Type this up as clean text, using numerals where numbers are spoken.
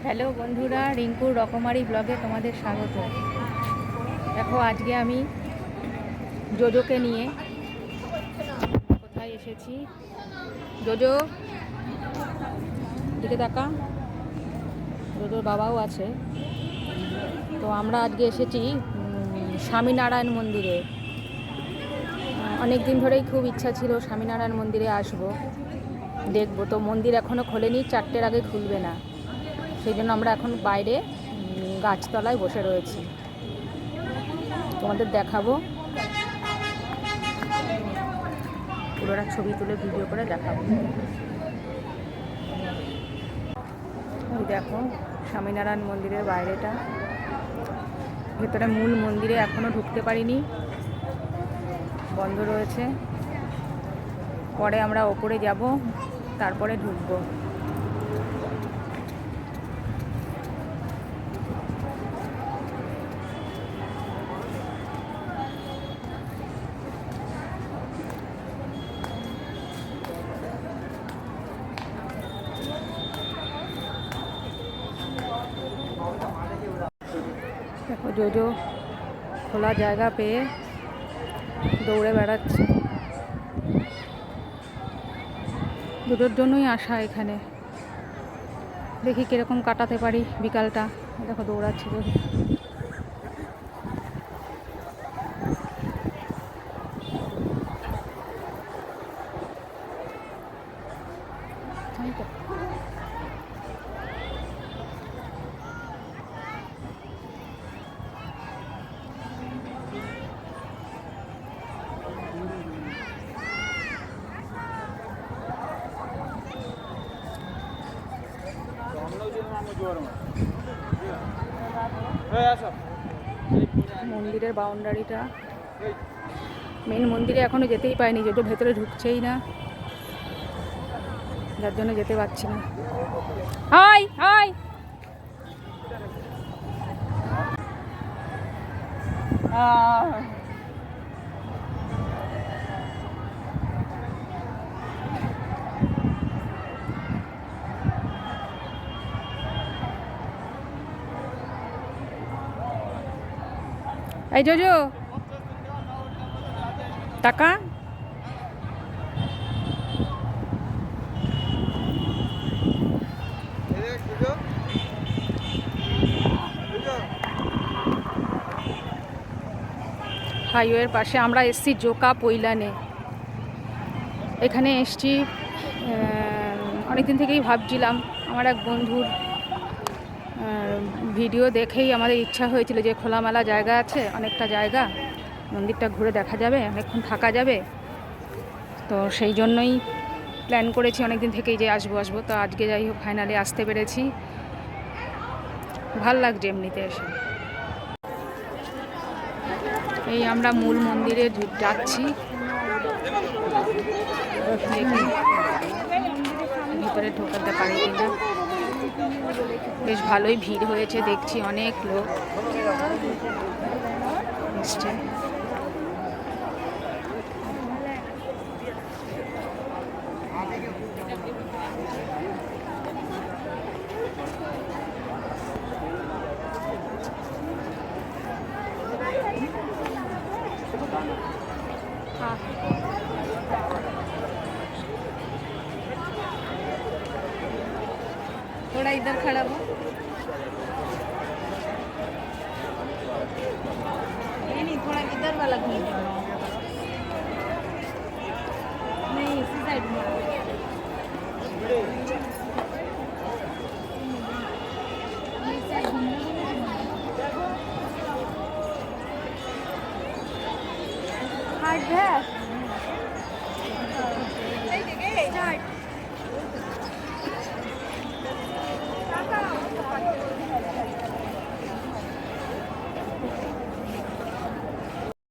Hello বন্ধুরা, রিঙ্কুর রকমারি ব্লগে তোমাদের স্বাগত। দেখো আজকে আমি জোজোকে নিয়ে কোথায় এসেছি। জোজো দিকে তাকা, জোজোর বাবাও আছে। তো আমরা আজকে এসেছি স্বামীনারায়ণ মন্দিরে। অনেক দিন ধরেই খুব ইচ্ছা ছিল স্বামীনারায়ণ মন্দিরে আসবো, দেখবো। তো মন্দির এখনও খোলেনি, 4টের আগে খুলবে না। সেই জন্য আমরা এখন বাইরে গাছতলায় বসে রয়েছি, তোমাদের দেখাবো। পুরোটা ছবি তুলে ভিডিও করে দেখাবো। এই দেখো স্বামীনারায়ণ মন্দিরের বাইরেটা। ভেতরে মূল মন্দিরে এখনও ঢুকতে পারিনি, বন্ধ রয়েছে। পরে আমরা ওপরে যাব, তারপরে ঢুকবো। দেখো জোজো খোলা জায়গা পেয়ে দৌড়ে বেড়াচ্ছে। জোজোর জন্যই আসা এখানে, দেখি কিরকম কাটাতে পারি বিকালটা। দেখো দৌড়াচ্ছে জোজো। মন্দিরের বাউন্ডারিটা, মেন মন্দিরে এখনো যেতেই পারিনি, যত ভেতরে ঢুকছেই না, যার জন্য যেতে পারছি না। হাই হাই, এই জোজো টাকা। হাইওয়ের পাশে আমরা এসছি জোকা পৈলানে। এখানে এসছি অনেকদিন থেকেই ভাবছিলাম। আমার এক বন্ধুর ভিডিও দেখেই আমাদের ইচ্ছা হয়েছিল যে খোলামেলা জায়গা আছে, অনেকটা জায়গা, মন্দিরটা ঘুরে দেখা যাবে, অনেকক্ষণ থাকা যাবে। তো সেই জন্যই প্ল্যান করেছি অনেকদিন থেকেই যে আসবো আসবো। তো আজকে যাই হোক ফাইনালি আসতে পেরেছি, ভাল লাগছে এমনিতে এসে। এই আমরা মূল মন্দিরে যাচ্ছি, ভিতরে ঢোকাতে পারি কিনা। বেশ ভালোই ভিড় হয়েছে দেখছি, অনেক লোক এসছে। थोड़ा इधर खड़ा हो, नहीं थोड़ा इधर वाला घूम, नहीं इसी साइड में। हार्ड है।